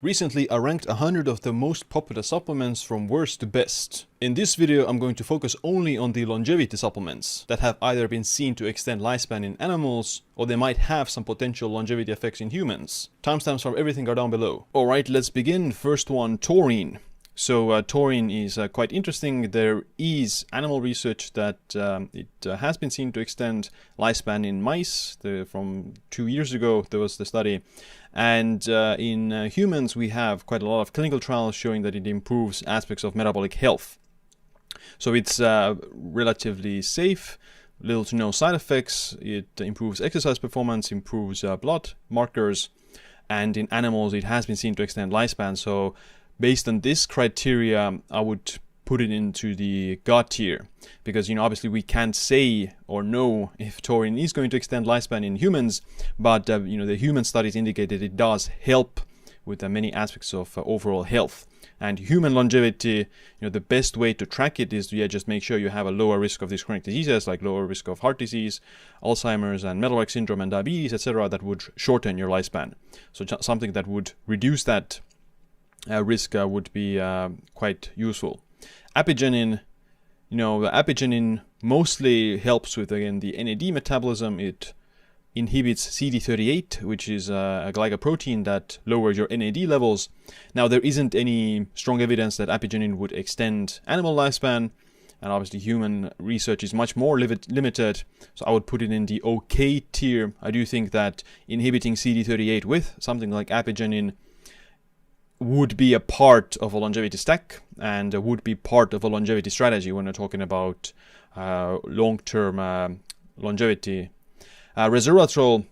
Recently, I ranked 100 of the most popular supplements from worst to best. In this video, I'm going to focus only on the longevity supplements that have either been seen to extend lifespan in animals, or they might have some potential longevity effects in humans. Timestamps from everything are down below. Alright, let's begin. First one, taurine. So taurine is quite interesting. There is animal research that it has been seen to extend lifespan in mice. From 2 years ago, there was the study. And in humans, we have quite a lot of clinical trials showing that it improves aspects of metabolic health. So it's relatively safe, little to no side effects. It improves exercise performance, improves blood markers. And in animals, it has been seen to extend lifespan. So based on this criteria, I would put it into the God tier, because obviously we can't say or know if taurine is going to extend lifespan in humans, but the human studies indicate that it does help with many aspects of overall health. And human longevity, the best way to track it is to just make sure you have a lower risk of these chronic diseases, like lower risk of heart disease, Alzheimer's and metabolic syndrome and diabetes, etc., that would shorten your lifespan. So something that would reduce that risk would be quite useful. Apigenin, the apigenin mostly helps with, again, the NAD metabolism. It inhibits CD38, which is a glycoprotein that lowers your NAD levels. Now, there isn't any strong evidence that apigenin would extend animal lifespan, and obviously human research is much more limited, so I would put it in the OK tier. I do think that inhibiting CD38 with something like apigenin would be a part of a longevity stack and would be part of a longevity strategy when we're talking about long-term longevity. Resveratrol,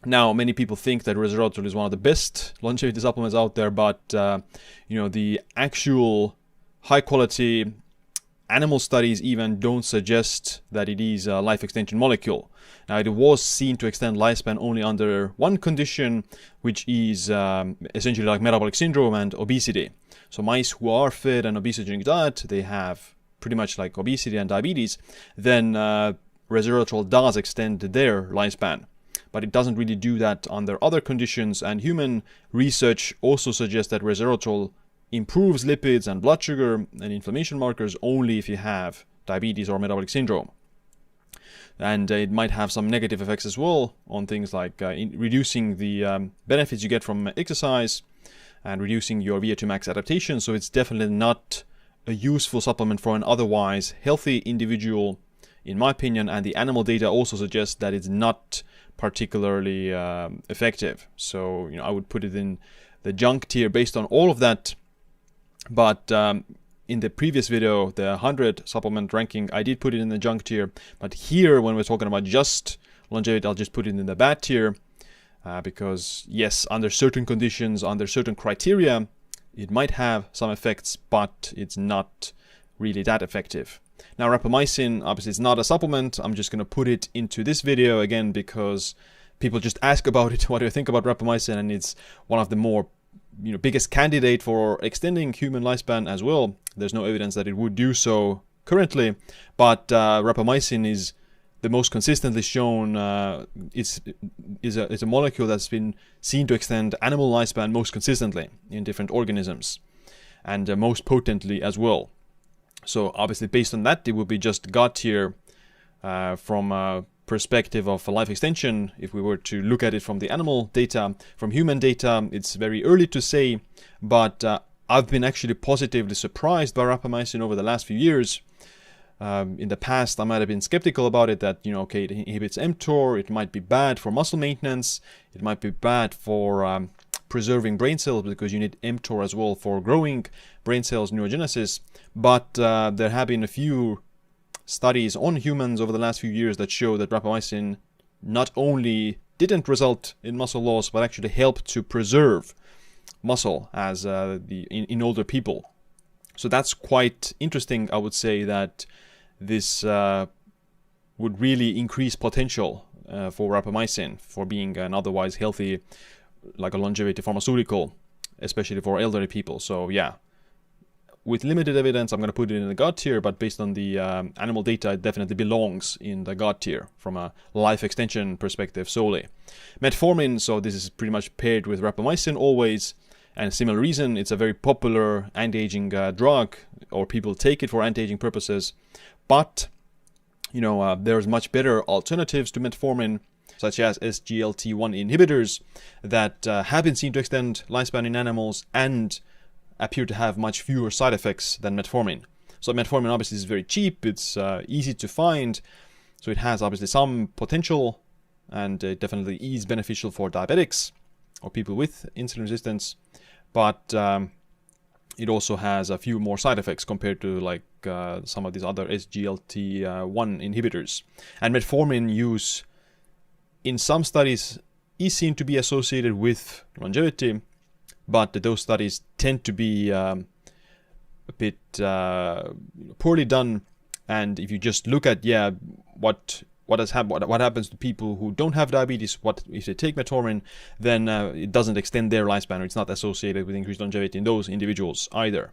now many people think that resveratrol is one of the best longevity supplements out there, but the actual high-quality animal studies even don't suggest that it is a life extension molecule. Now, it was seen to extend lifespan only under one condition, which is essentially like metabolic syndrome and obesity. So mice who are fed an obesogenic diet, they have pretty much like obesity and diabetes, then resveratrol does extend their lifespan. But it doesn't really do that under other conditions, and human research also suggests that resveratrol improves lipids and blood sugar and inflammation markers only if you have diabetes or metabolic syndrome. And it might have some negative effects as well on things like reducing the benefits you get from exercise and reducing your VO2 max adaptation. So it's definitely not a useful supplement for an otherwise healthy individual, in my opinion, and the animal data also suggests that it's not particularly effective. So I would put it in the junk tier based on all of that. But in the previous video, the 100 supplement ranking, I did put it in the junk tier. But here, when we're talking about just longevity, I'll just put it in the bad tier. Because, yes, under certain conditions, under certain criteria, it might have some effects, but it's not really that effective. Now, rapamycin, obviously, it's not a supplement. I'm just going to put it into this video again because people just ask about it. What do you think about rapamycin? And it's one of the more biggest candidate for extending human lifespan as well. There's no evidence that it would do so currently, but rapamycin is the most consistently shown. It's a molecule that's been seen to extend animal lifespan most consistently in different organisms, and most potently as well. So obviously, based on that, it would be just God tier from a perspective of a life extension. If we were to look at it from the animal data, from human data, it's very early to say, but I've been actually positively surprised by rapamycin over the last few years. In the past, I might have been skeptical about it, that, okay, it inhibits mTOR, it might be bad for muscle maintenance, it might be bad for preserving brain cells, because you need mTOR as well for growing brain cells, neurogenesis. But there have been a few studies on humans over the last few years that show that rapamycin not only didn't result in muscle loss, but actually helped to preserve muscle as in older people. So that's quite interesting. I would say that this would really increase potential for rapamycin for being an otherwise healthy, like a longevity pharmaceutical, especially for elderly people. So yeah, with limited evidence, I'm going to put it in the God tier, but based on the animal data, it definitely belongs in the God tier from a life extension perspective solely. Metformin, so this is pretty much paired with rapamycin always, And similar reason, it's a very popular anti-aging drug, or people take it for anti-aging purposes. But, there's much better alternatives to metformin, such as SGLT1 inhibitors that have been seen to extend lifespan in animals and appear to have much fewer side effects than metformin. So metformin obviously is very cheap, it's easy to find, so it has obviously some potential, and it definitely is beneficial for diabetics or people with insulin resistance, but it also has a few more side effects compared to some of these other SGLT1 inhibitors. And metformin use in some studies is seen to be associated with longevity, but those studies tend to be a bit poorly done. And if you just look at what happens to people who don't have diabetes, what if they take metformin, then it doesn't extend their lifespan, or it's not associated with increased longevity in those individuals either.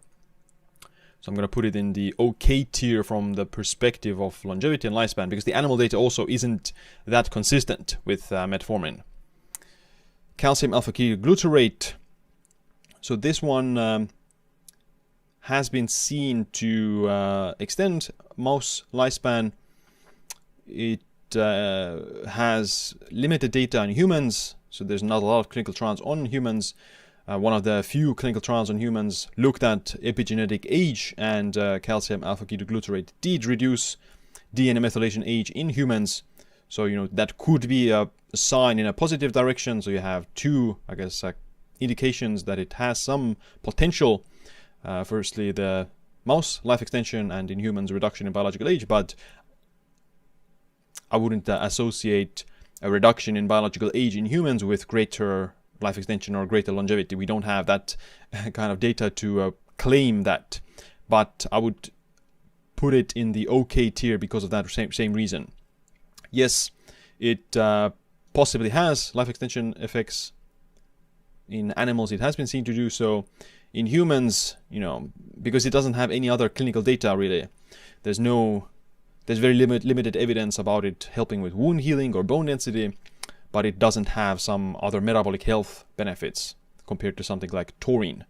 So I'm going to put it in the okay tier from the perspective of longevity and lifespan, because the animal data also isn't that consistent with metformin. Calcium alpha-ketoglutarate. So this one has been seen to extend mouse lifespan. It has limited data on humans, so there's not a lot of clinical trials on humans. One of the few clinical trials on humans looked at epigenetic age, and calcium alpha-ketoglutarate did reduce DNA methylation age in humans. So, that could be a sign in a positive direction. So you have two, indications that it has some potential. Firstly, the mouse life extension, and in humans, reduction in biological age. But I wouldn't associate a reduction in biological age in humans with greater life extension or greater longevity. We don't have that kind of data to claim that. But I would put it in the okay tier because of that same reason. Yes, it possibly has life extension effects. In animals, it has been seen to do so. In humans, because it doesn't have any other clinical data really. There's very limited evidence about it helping with wound healing or bone density, but it doesn't have some other metabolic health benefits compared to something like taurine.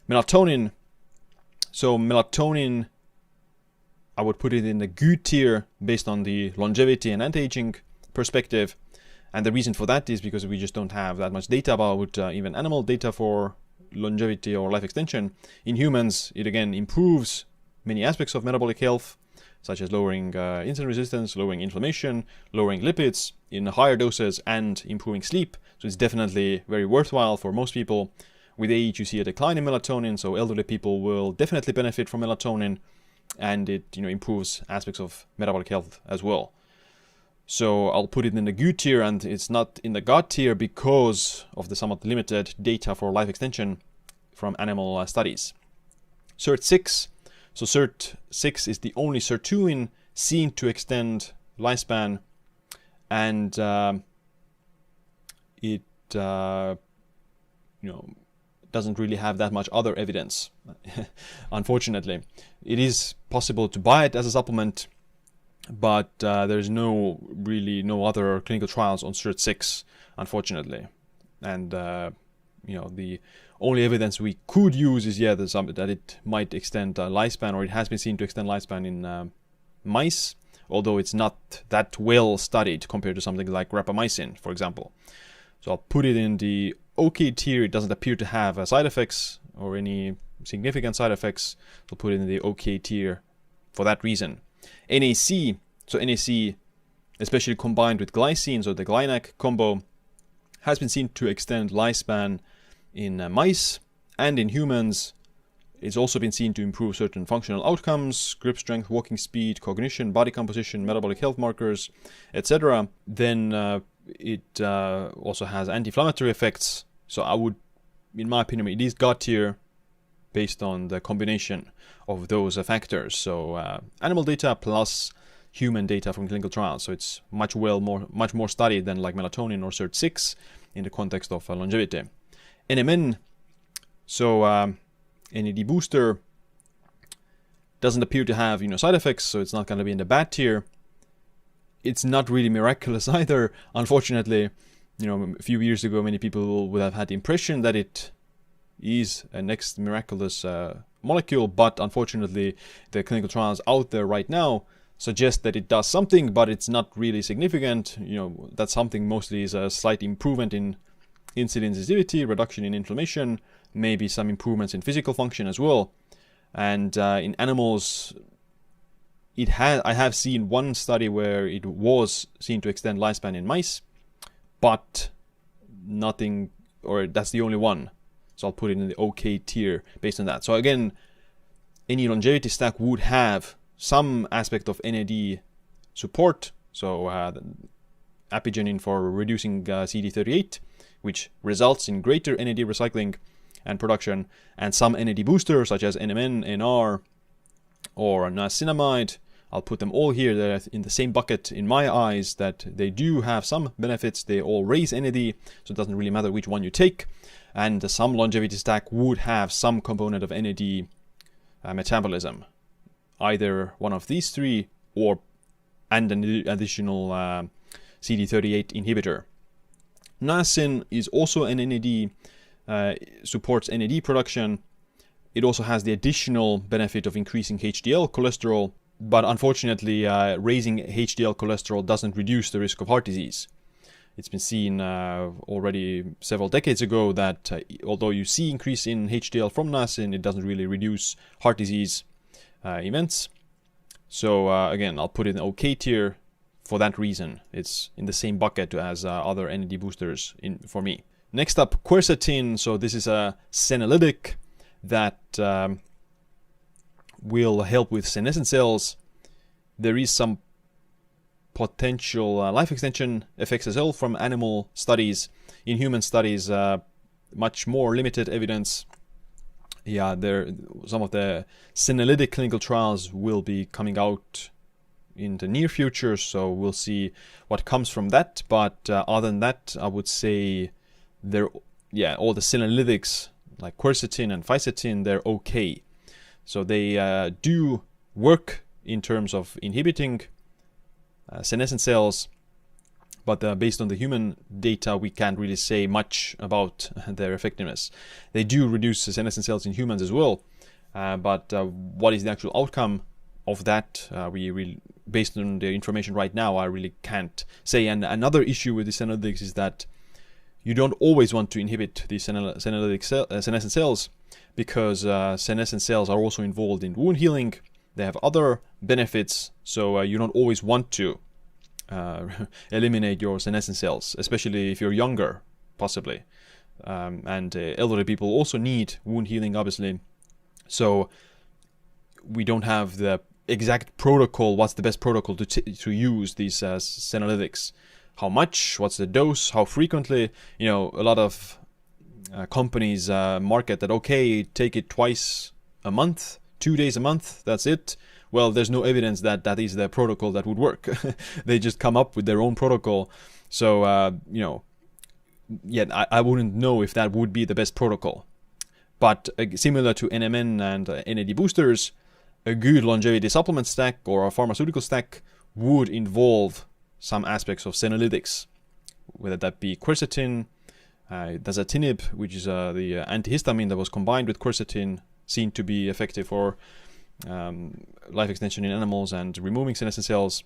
Melatonin. So melatonin, I would put it in the good tier based on the longevity and anti-aging perspective. And the reason for that is because we just don't have that much data about even animal data for longevity or life extension. In humans, it again improves many aspects of metabolic health, such as lowering insulin resistance, lowering inflammation, lowering lipids in higher doses, and improving sleep. So it's definitely very worthwhile for most people. With age, you see a decline in melatonin, so elderly people will definitely benefit from melatonin, and it improves aspects of metabolic health as well. So I'll put it in the good tier, and it's not in the God tier because of the somewhat limited data for life extension from animal studies. SIRT6. So SIRT6 is the only sirtuin seen to extend lifespan, and it doesn't really have that much other evidence, unfortunately. It is possible to buy it as a supplement, but there's no other clinical trials on SIRT6, unfortunately. And the only evidence we could use is that it might extend lifespan, or it has been seen to extend lifespan in mice, although it's not that well studied compared to something like rapamycin, for example. So I'll put it in the okay tier. It doesn't appear to have side effects or any significant side effects. So I'll put it in the okay tier for that reason. NAC, so NAC, especially combined with glycine, so the GlyNAC combo, has been seen to extend lifespan in mice and in humans. It's also been seen to improve certain functional outcomes, grip strength, walking speed, cognition, body composition, metabolic health markers, etc. Then it also has anti-inflammatory effects. So I would, in my opinion, it is God tier based on the combination of those factors. So animal data plus human data from clinical trials. So it's much more studied than like melatonin or SIRT6 in the context of longevity. NMN, so NAD booster, doesn't appear to have side effects, so it's not going to be in the bad tier. It's not really miraculous either, unfortunately. A few years ago, many people would have had the impression that it is a next miraculous molecule, but unfortunately the clinical trials out there right now suggest that it does something, but it's not really significant. That something mostly is a slight improvement in insulin sensitivity, reduction in inflammation, maybe some improvements in physical function as well. And in animals, I have seen one study where it was seen to extend lifespan in mice, but nothing, or that's the only one. So I'll put it in the okay tier based on that. So again, any longevity stack would have some aspect of NAD support. So Apigenin for reducing CD38, which results in greater NAD recycling and production, and some NAD boosters such as NMN, NR, or niacinamide. I'll put them all here. They're in the same bucket in my eyes, that they do have some benefits. They all raise NAD, so it doesn't really matter which one you take. And some longevity stack would have some component of NAD metabolism, either one of these three and an additional CD38 inhibitor. Niacin is also an NAD, supports NAD production. It also has the additional benefit of increasing HDL cholesterol, but unfortunately raising HDL cholesterol doesn't reduce the risk of heart disease. It's been seen already several decades ago that although you see increase in HDL from niacin, it doesn't really reduce heart disease events. So again, I'll put it in OK tier for that reason. It's in the same bucket as other NAD boosters for me. Next up, quercetin. So this is a senolytic that will help with senescent cells. There is some potential life extension effects as well from animal studies. In human studies, much more limited evidence. Some of the senolytic clinical trials will be coming out in the near future, so we'll see what comes from that. But other than that, I would say all the senolytics like quercetin and fisetin, they're okay. So they do work in terms of inhibiting senescent cells, but based on the human data, we can't really say much about their effectiveness. They do reduce senescent cells in humans as well, but what is the actual outcome of that? Based on the information right now, I really can't say. And another issue with the senolytics is that you don't always want to inhibit the senescent cells, because senescent cells are also involved in wound healing. They have other benefits, so you don't always want to eliminate your senescent cells, especially if you're younger, possibly. And elderly people also need wound healing, obviously. So we don't have the exact protocol. What's the best protocol to use these senolytics? How much? What's the dose? How frequently? A lot of companies market that, okay, take it twice a month, 2 days a month, that's it. Well, there's no evidence that that is the protocol that would work. They just come up with their own protocol. So, I wouldn't know if that would be the best protocol. But similar to NMN and NAD boosters, a good longevity supplement stack or a pharmaceutical stack would involve some aspects of senolytics, whether that be quercetin, dasatinib, which is the antihistamine that was combined with quercetin, seen to be effective for life extension in animals and removing senescent cells.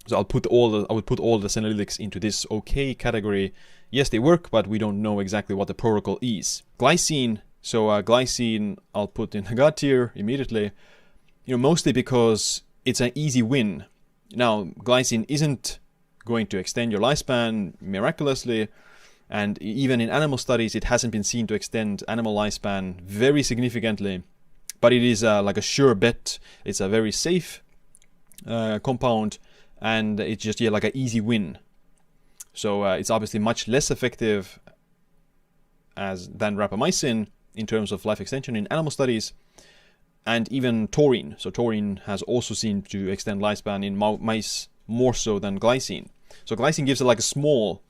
So I would put all the senolytics into this okay category. Yes, they work, but we don't know exactly what the protocol is. Glycine. So glycine, I'll put in the God tier immediately. Mostly because it's an easy win. Now, glycine isn't going to extend your lifespan miraculously, and even in animal studies, it hasn't been seen to extend animal lifespan very significantly. But it is like a sure bet. It's a very safe compound, and it's just like an easy win. So it's obviously much less effective than rapamycin in terms of life extension in animal studies, and even taurine. So taurine has also seen to extend lifespan in mice more so than glycine. So glycine gives it like a small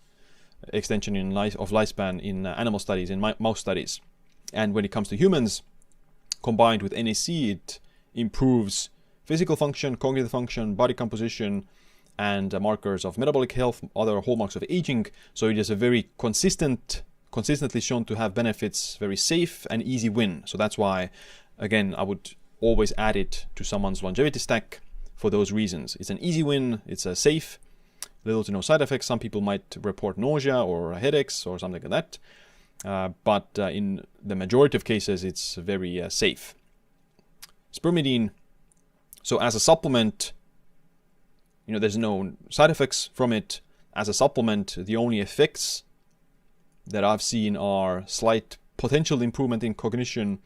extension of lifespan in animal studies, in mouse studies. And when it comes to humans, combined with NAC, it improves physical function, cognitive function, body composition, and markers of metabolic health, other hallmarks of aging. So it is a very consistent consistently shown to have benefits, very safe and easy win. So that's why, again, I would always add it to someone's longevity stack for those reasons. It's an easy win, it's a safe, little to no side effects. Some people might report nausea or headaches or something like that. But in the majority of cases, it's very safe. Spermidine, so as a supplement, there's no side effects from it. As a supplement, the only effects that I've seen are slight potential improvement in cognition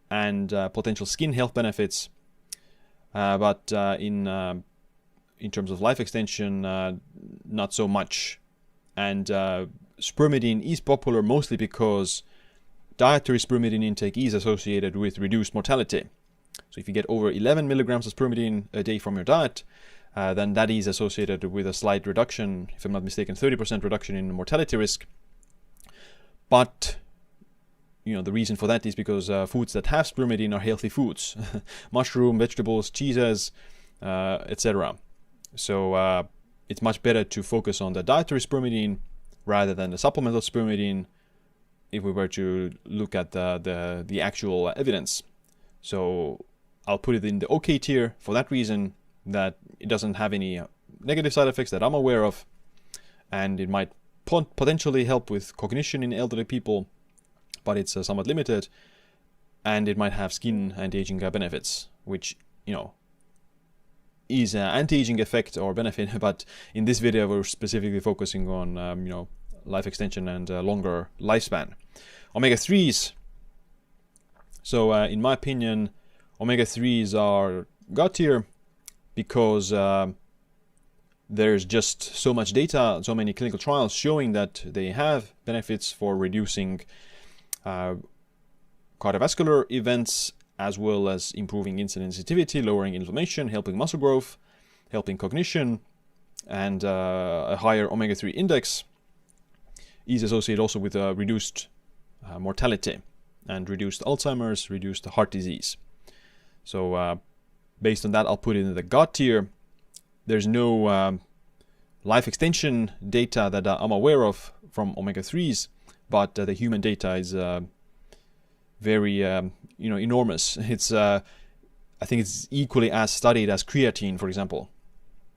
and potential skin health benefits. But in terms of life extension, not so much. And spermidine is popular mostly because dietary spermidine intake is associated with reduced mortality. So if you get over 11 milligrams of spermidine a day from your diet, then that is associated with a slight reduction, if I'm not mistaken, 30% reduction in mortality risk. But, the reason for that is because foods that have spermidine are healthy foods. Mushroom, vegetables, cheeses, etc. So it's much better to focus on the dietary spermidine rather than the supplemental spermidine if we were to look at the actual evidence. So I'll put it in the OK tier for that reason, that it doesn't have any negative side effects that I'm aware of, and it might potentially help with cognition in elderly people, but it's somewhat limited, and it might have skin anti-aging benefits, which, is an anti-aging effect or benefit, but in this video we're specifically focusing on, life extension and longer lifespan. Omega-3s. So in my opinion, omega-3s are God tier because there's just so much data, so many clinical trials showing that they have benefits for reducing cardiovascular events, as well as improving insulin sensitivity, lowering inflammation, helping muscle growth, helping cognition, and a higher omega-3 index is associated also with reduced mortality and reduced Alzheimer's, reduced heart disease. So based on that, I'll put it in the God tier. There's no life extension data that I'm aware of from omega-3s, but the human data is very enormous. It's I think it's equally as studied as creatine, for example,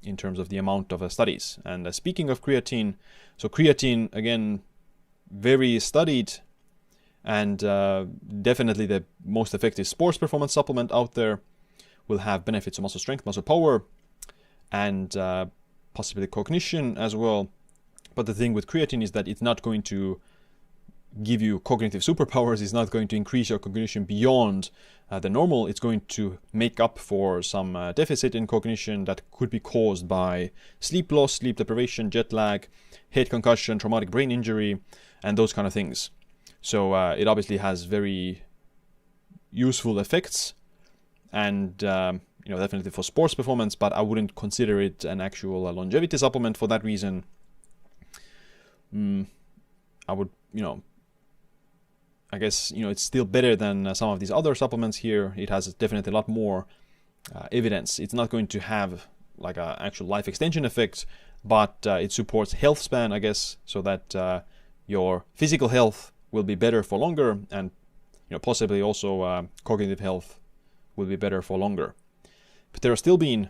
in terms of the amount of studies. And speaking of creatine, so creatine, again, very studied, and definitely the most effective sports performance supplement out there, will have benefits of muscle strength, muscle power, and possibly cognition as well. But the thing with creatine is that it's not going to give you cognitive superpowers. It's not going to increase your cognition beyond the normal. It's going to make up for some deficit in cognition that could be caused by sleep loss, sleep deprivation, jet lag, head concussion, traumatic brain injury, and those kind of things. So it obviously has very useful effects, and definitely for sports performance, but I wouldn't consider it an actual longevity supplement for that reason. I would, I guess, it's still better than some of these other supplements here. It has definitely a lot more evidence. It's not going to have like an actual life extension effect, but it supports health span, I guess, so that your physical health will be better for longer, and possibly also cognitive health will be better for longer. Pterostilbene.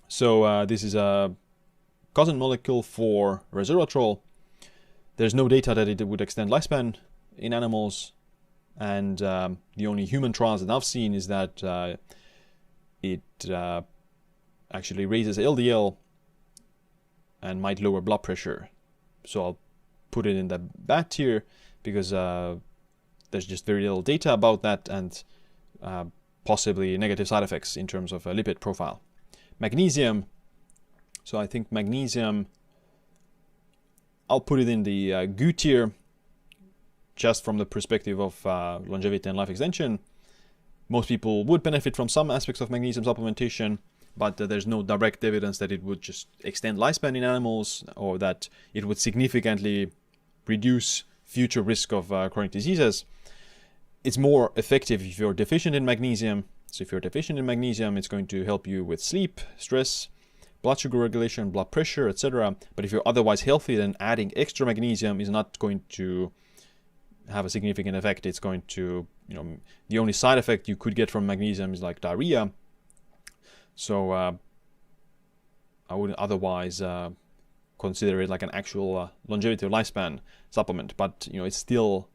So this is a cousin molecule for resveratrol. There's no data that it would extend lifespan in animals, and the only human trials that I've seen is that it actually raises LDL and might lower blood pressure. So I'll put it in the bad tier because there's just very little data about that, and possibly negative side effects in terms of a lipid profile. Magnesium. So I think magnesium, I'll put it in the good tier, just from the perspective of longevity and life extension. Most people would benefit from some aspects of magnesium supplementation, but there's no direct evidence that it would just extend lifespan in animals, or that it would significantly reduce future risk of chronic diseases. It's more effective if you're deficient in magnesium. So if you're deficient in magnesium, it's going to help you with sleep, stress, blood sugar regulation, blood pressure, etc. But if you're otherwise healthy, then adding extra magnesium is not going to have a significant effect. It's going to, the only side effect you could get from magnesium is like diarrhea. So I wouldn't otherwise consider it like an actual longevity or lifespan supplement, but it's still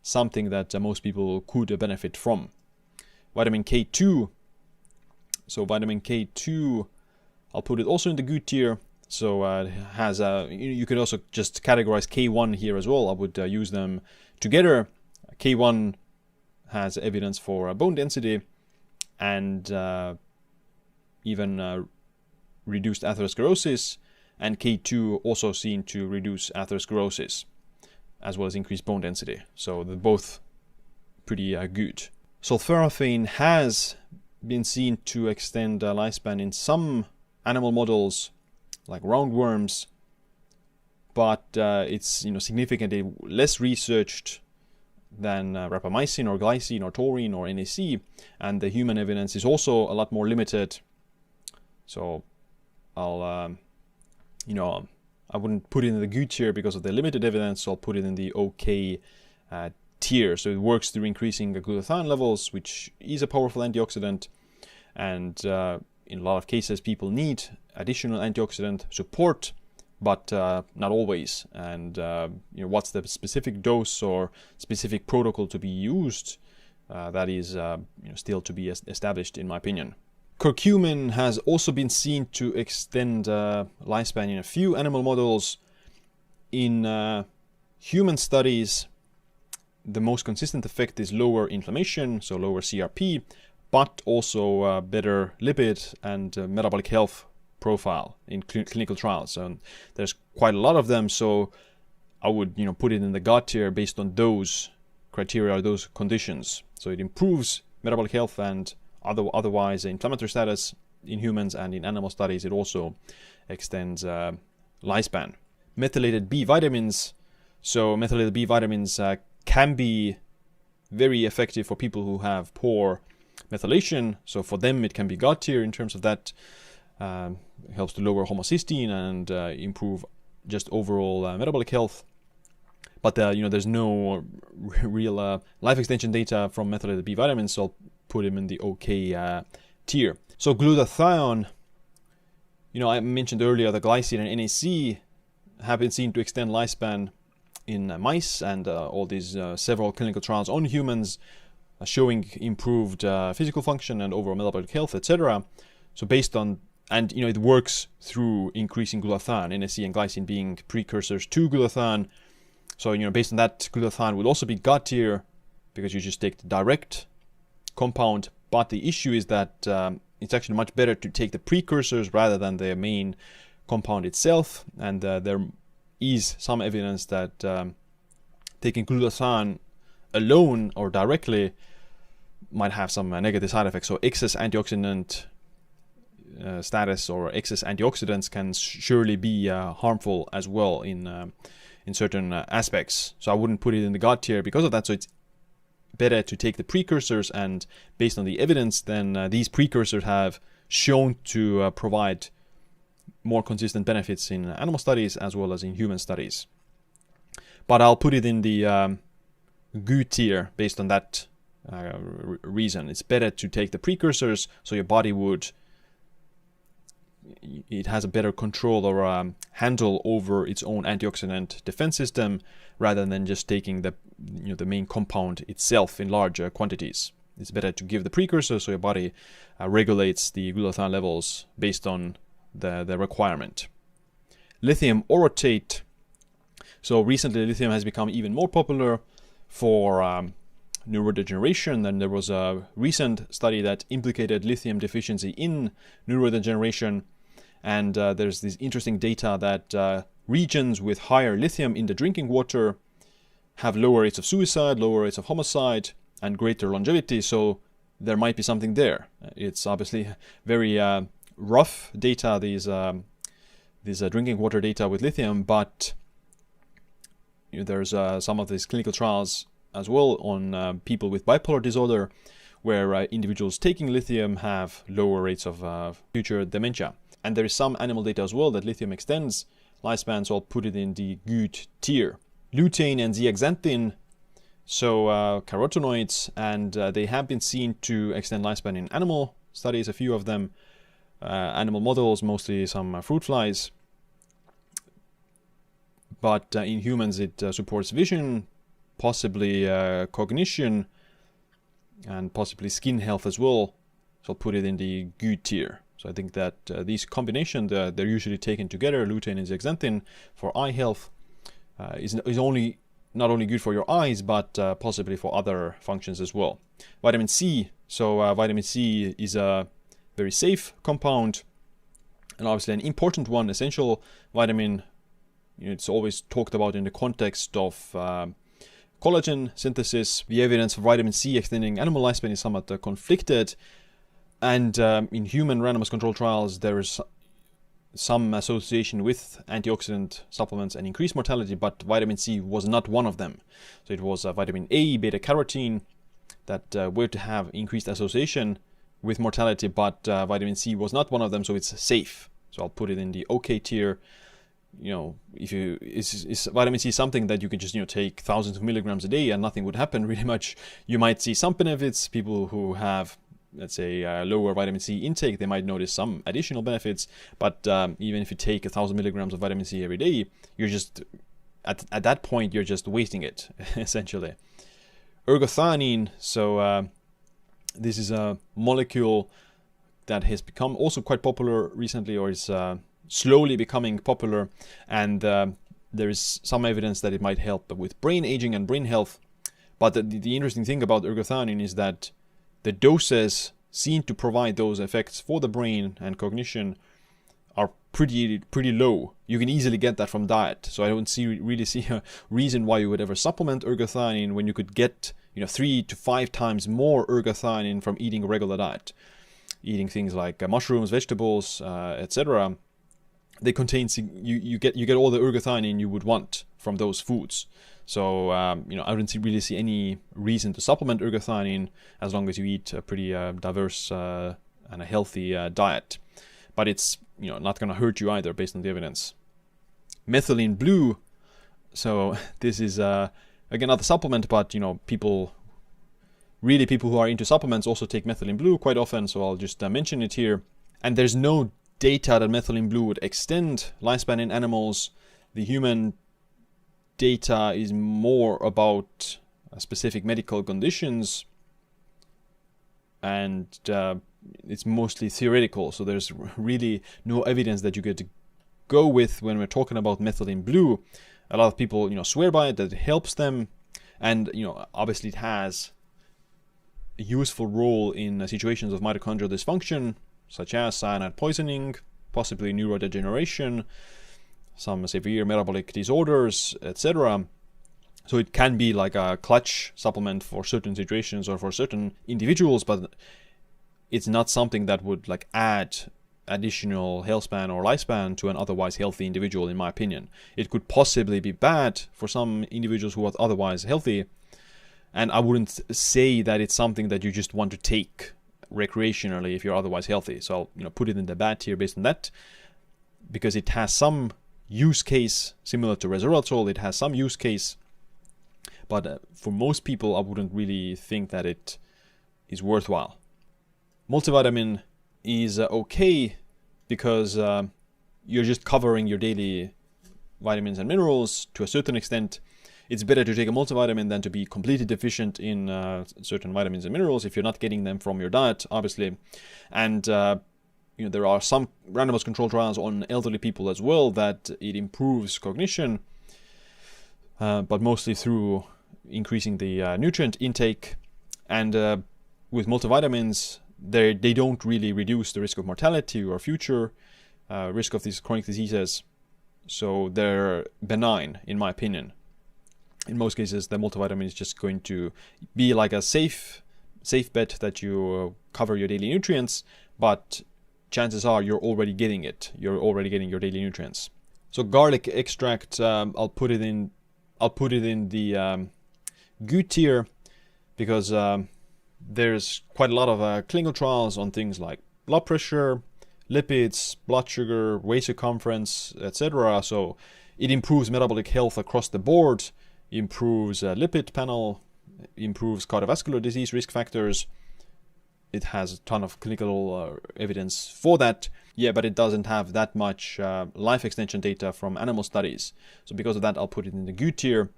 something that most people could benefit from. Vitamin K2. So vitamin K2, I'll put it also in the good tier. So it has you could also just categorize K1 here as well. I would use them together. K1 has evidence for bone density and even reduced atherosclerosis, and K2 also seen to reduce atherosclerosis as well as increase bone density. So they're both pretty good. Sulforaphane has been seen to extend lifespan in some animal models like roundworms, but it's significantly less researched than rapamycin or glycine or taurine or NAC, and the human evidence is also a lot more limited. So I'll I wouldn't put it in the good tier because of the limited evidence, so I'll put it in the okay tier. So it works through increasing the glutathione levels, which is a powerful antioxidant, and in a lot of cases people need additional antioxidant support, but not always. And what's the specific dose or specific protocol to be used, that is still to be established, in my opinion. Curcumin has also been seen to extend lifespan in a few animal models. In human studies, the most consistent effect is lower inflammation, so lower CRP, but also better lipid and metabolic health profile in clinical trials. And there's quite a lot of them, so I would put it in the God tier based on those criteria or those conditions. So it improves metabolic health and otherwise inflammatory status in humans, and in animal studies it also extends lifespan. Methylated B vitamins. So methylated B vitamins can be very effective for people who have poor methylation. So for them it can be God tier in terms of that. Helps to lower homocysteine and improve just overall metabolic health. But there's no real life extension data from methylated B vitamins, so I'll put them in the okay tier. So glutathione, I mentioned earlier the glycine and NAC have been seen to extend lifespan in mice, and all these several clinical trials on humans showing improved physical function and overall metabolic health, etc. So based on, and it works through increasing glutathione, NAC and glycine being precursors to glutathione. So based on that, glutathione will also be God tier because you just take the direct compound. But the issue is that it's actually much better to take the precursors rather than the main compound itself. And there is some evidence that taking glutathione alone or directly might have some negative side effects. So excess antioxidant status or excess antioxidants can surely be harmful as well in certain aspects. So I wouldn't put it in the God tier because of that. So it's better to take the precursors, and based on the evidence, then these precursors have shown to provide more consistent benefits in animal studies as well as in human studies. But I'll put it in the good tier based on that reason. It's better to take the precursors, so your body it has a better control or handle over its own antioxidant defense system, rather than just taking the main compound itself in larger quantities. It's better to give the precursor so your body regulates the glutathione levels based on the requirement. Lithium orotate. So recently lithium has become even more popular for neurodegeneration, and there was a recent study that implicated lithium deficiency in neurodegeneration. And there's this interesting data that regions with higher lithium in the drinking water have lower rates of suicide, lower rates of homicide, and greater longevity. So there might be something there. It's obviously very rough data, these drinking water data with lithium, but there's some of these clinical trials as well on people with bipolar disorder, where individuals taking lithium have lower rates of future dementia. And there is some animal data as well that lithium extends lifespan, so I'll put it in the good tier. Lutein and zeaxanthin So carotenoids, and they have been seen to extend lifespan in animal studies, a few of them, animal models, mostly some fruit flies. But in humans it supports vision, possibly cognition, and possibly skin health as well. So I'll put it in the good tier. So I think that these combinations, they're usually taken together, lutein and zeaxanthin, for eye health, is not only good for your eyes, but possibly for other functions as well. Vitamin C. So vitamin C is a very safe compound, and obviously an important one, essential vitamin. It's always talked about in the context of collagen synthesis. The evidence for vitamin C extending animal lifespan is somewhat conflicted, and in human randomized control trials there is some association with antioxidant supplements and increased mortality, but vitamin C was not one of them. So it was vitamin A, beta carotene that were to have increased association with mortality, but vitamin C was not one of them, so it's safe. So I'll put it in the OK tier. Is vitamin C something that you can just take thousands of milligrams a day and nothing would happen? Really much, you might see some benefits. People who have, let's say, lower vitamin C intake, they might notice some additional benefits. But even if you take 1,000 milligrams of vitamin C every day, you're just at that point you're just wasting it essentially. Ergothioneine. So this is a molecule that has become also quite popular recently, or is slowly becoming popular, and there is some evidence that it might help with brain aging and brain health. But the interesting thing about ergothioneine is that the doses seen to provide those effects for the brain and cognition are pretty low. You can easily get that from diet, so I don't really see a reason why you would ever supplement ergothioneine when you could get 3 to 5 times more ergothioneine from eating a regular diet, eating things like mushrooms, vegetables, etc. They contain you get all the ergothioneine you would want from those foods. So I don't really see any reason to supplement ergothioneine as long as you eat a pretty diverse and a healthy diet. But it's not going to hurt you either based on the evidence. Methylene blue. So this is again not a supplement, but people who are into supplements also take methylene blue quite often. So I'll just mention it here. And there's no data that methylene blue would extend lifespan in animals. The human data is more about specific medical conditions, and it's mostly theoretical. So there's really no evidence that you get to go with when we're talking about methylene blue. A lot of people, swear by it, that it helps them, and obviously it has a useful role in situations of mitochondrial dysfunction, such as cyanide poisoning, possibly neurodegeneration, some severe metabolic disorders, etc. So it can be like a clutch supplement for certain situations or for certain individuals, but it's not something that would add additional health span or lifespan to an otherwise healthy individual, in my opinion. It could possibly be bad for some individuals who are otherwise healthy, and I wouldn't say that it's something that you just want to take recreationally if you're otherwise healthy. So I'll put it in the bad tier based on that, because it has some use case similar to resveratrol. It has some use case, but for most people I wouldn't really think that it is worthwhile. Multivitamin is okay because you're just covering your daily vitamins and minerals to a certain extent. It's better to take a multivitamin than to be completely deficient in certain vitamins and minerals if you're not getting them from your diet, obviously. And there are some randomized control trials on elderly people as well that it improves cognition, but mostly through increasing the nutrient intake. And with multivitamins, they don't really reduce the risk of mortality or future risk of these chronic diseases. So they're benign, in my opinion. In most cases, the multivitamin is just going to be like a safe bet that you cover your daily nutrients, but chances are you're already getting it. You're already getting your daily nutrients. So garlic extract, I'll put it in the good tier, because there's quite a lot of clinical trials on things like blood pressure, lipids, blood sugar, waist circumference, etc. So it improves metabolic health across the board, improves lipid panel, improves cardiovascular disease risk factors. It has a ton of clinical evidence for that. Yeah, but it doesn't have that much life extension data from animal studies. So because of that, I'll put it in the good tier.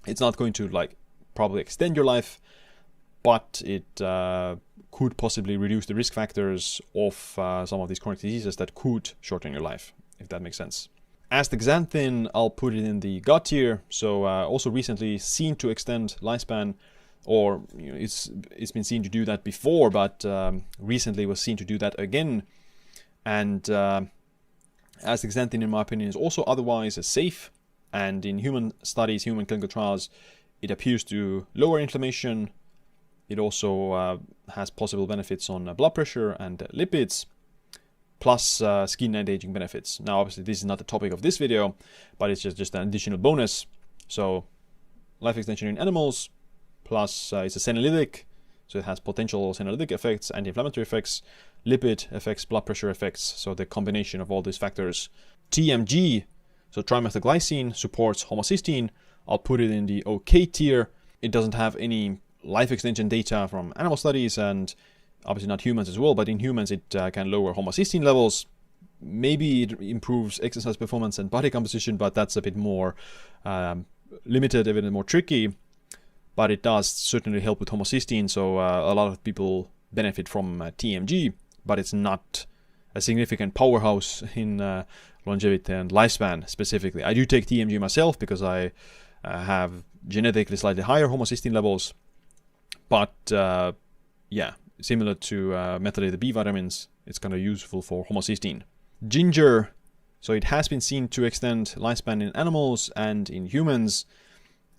It's not going to like probably extend your life, but it could possibly reduce the risk factors of some of these chronic diseases that could shorten your life, if that makes sense. Astaxanthin, I'll put it in the gut tier. So also recently seen to extend lifespan, or it's been seen to do that before, but recently was seen to do that again. And astaxanthin, in my opinion, is also otherwise safe. And in human studies, human clinical trials, it appears to lower inflammation. It also has possible benefits on blood pressure and lipids, plus skin anti-aging benefits. Now, obviously, this is not the topic of this video, but it's just an additional bonus. So, life extension in animals, plus it's a senolytic, so it has potential senolytic effects, anti-inflammatory effects, lipid effects, blood pressure effects, so the combination of all these factors. TMG, so trimethylglycine, supports homocysteine. I'll put it in the OK tier. It doesn't have any life extension data from animal studies, and obviously not humans as well, but in humans it can lower homocysteine levels. Maybe it improves exercise performance and body composition, but that's a bit more limited, a bit more tricky. But it does certainly help with homocysteine, so a lot of people benefit from TMG, but it's not a significant powerhouse in longevity and lifespan specifically. I do take TMG myself because I have genetically slightly higher homocysteine levels, but yeah, similar to methylated B vitamins, it's kind of useful for homocysteine. Ginger, so it has been seen to extend lifespan in animals and in humans.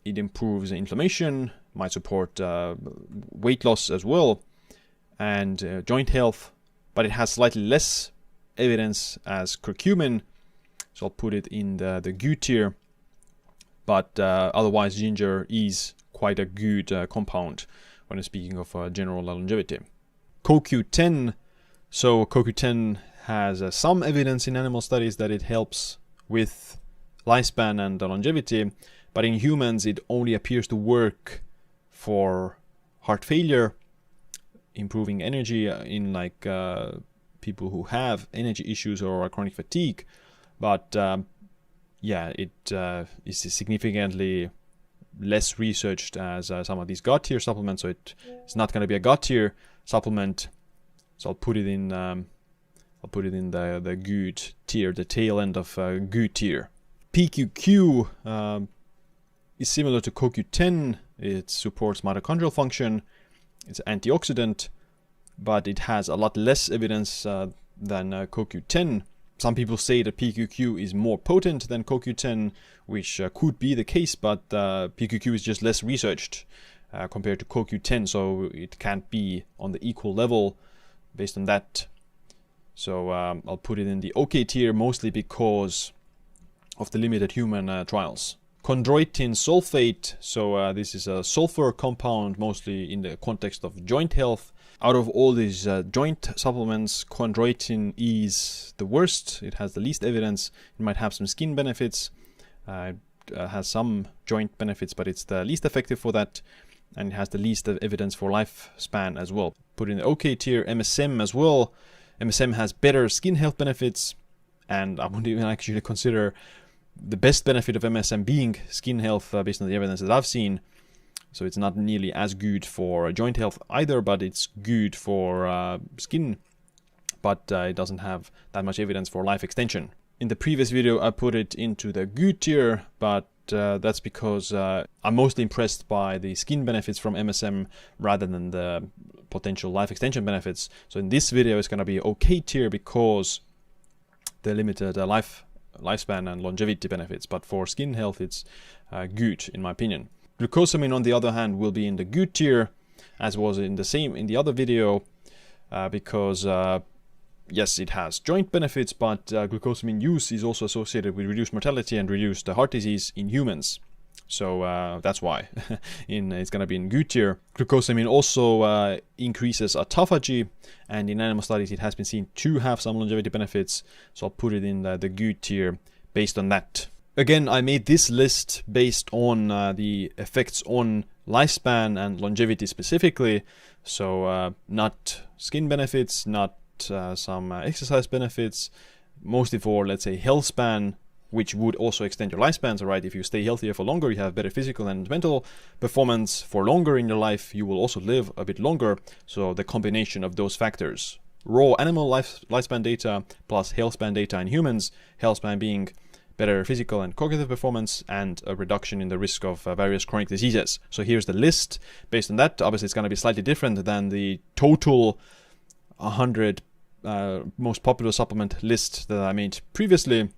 It improves inflammation, might support weight loss as well, and joint health, but it has slightly less evidence as curcumin, so I'll put it in the good tier. But otherwise, ginger is quite a good compound when speaking of general longevity. CoQ10, so CoQ10 has some evidence in animal studies that it helps with lifespan and longevity, but in humans it only appears to work for heart failure, improving energy in like people who have energy issues or chronic fatigue. But yeah, it is significantly less researched as some of these gut tier supplements, so it's not going to be a gut tier supplement. So I'll put it in the good tier, the tail end of good tier. PQQ is similar to CoQ10. It supports mitochondrial function. It's an antioxidant, but it has a lot less evidence than CoQ10. Some people say that PQQ is more potent than CoQ10, which could be the case, but PQQ is just less researched compared to CoQ10, so it can't be on the equal level based on that. So I'll put it in the OK tier, mostly because of the limited human trials. Chondroitin sulfate, so this is a sulfur compound, mostly in the context of joint health. Out of all these joint supplements, chondroitin is the worst. It has the least evidence. It might have some skin benefits. It has some joint benefits, but it's the least effective for that. And it has the least evidence for lifespan as well. Put in the OK tier. MSM as well. MSM has better skin health benefits. And I wouldn't even actually consider the best benefit of MSM being skin health based on the evidence that I've seen. So it's not nearly as good for joint health either, but it's good for skin. But it doesn't have that much evidence for life extension. In the previous video, I put it into the good tier, but that's because I'm mostly impressed by the skin benefits from MSM rather than the potential life extension benefits. So in this video, it's going to be OK tier because the limited lifespan and longevity benefits. But for skin health, it's good in my opinion. Glucosamine, on the other hand, will be in the good tier, as was in the other video, because yes, it has joint benefits, but glucosamine use is also associated with reduced mortality and reduced heart disease in humans. So that's why it's going to be in good tier. Glucosamine also increases autophagy, and in animal studies it has been seen to have some longevity benefits, so I'll put it in the good tier based on that. Again, I made this list based on the effects on lifespan and longevity specifically. So not skin benefits, not some exercise benefits, mostly for, let's say, health span, which would also extend your lifespan. So, right, if you stay healthier for longer, you have better physical and mental performance for longer in your life. You will also live a bit longer. So the combination of those factors, raw animal lifespan data plus health span data in humans, health span being better physical and cognitive performance, and a reduction in the risk of various chronic diseases. So here's the list. Based on that, obviously it's going to be slightly different than the total 100 most popular supplement list that I made previously.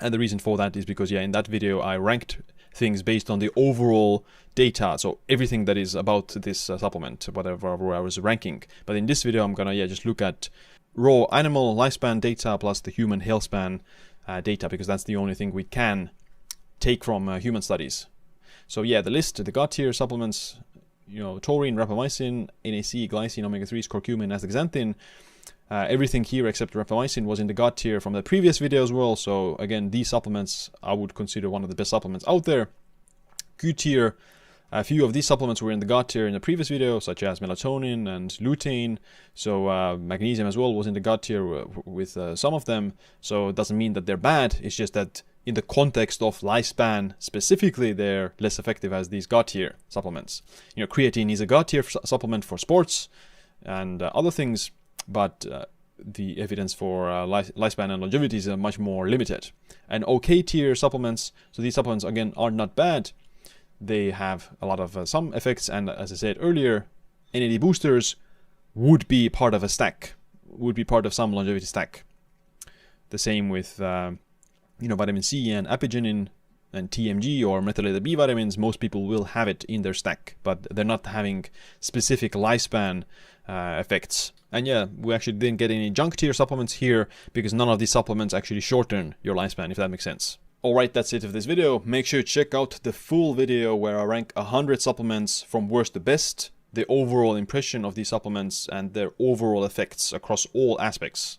And the reason for that is because, in that video I ranked things based on the overall data, so everything that is about this supplement, whatever I was ranking. But in this video I'm gonna just look at raw animal lifespan data plus the human health span data, because that's the only thing we can take from human studies. So the list, the God tier supplements, taurine, rapamycin, NAC, glycine, omega-3s, curcumin, astaxanthin. Everything here except rapamycin was in the God tier from the previous video as well. So again, these supplements I would consider one of the best supplements out there. Q tier, a few of these supplements were in the God tier in the previous video, such as melatonin and lutein. So magnesium as well was in the God tier with some of them. So it doesn't mean that they're bad. It's just that in the context of lifespan specifically, they're less effective as these God tier supplements. Creatine is a God tier supplement for sports and other things. But the evidence for lifespan and longevity is much more limited. And OK tier supplements, so these supplements again are not bad. They have a lot of some effects, and as I said earlier, NAD boosters would be part of a stack, would be part of some longevity stack. The same with vitamin C and Apigenin and TMG or methylated B vitamins. Most people will have it in their stack, but they're not having specific lifespan effects. And we actually didn't get any junk tier supplements here because none of these supplements actually shorten your lifespan, if that makes sense. Alright, that's it for this video. Make sure to check out the full video where I rank 100 supplements from worst to best, the overall impression of these supplements and their overall effects across all aspects.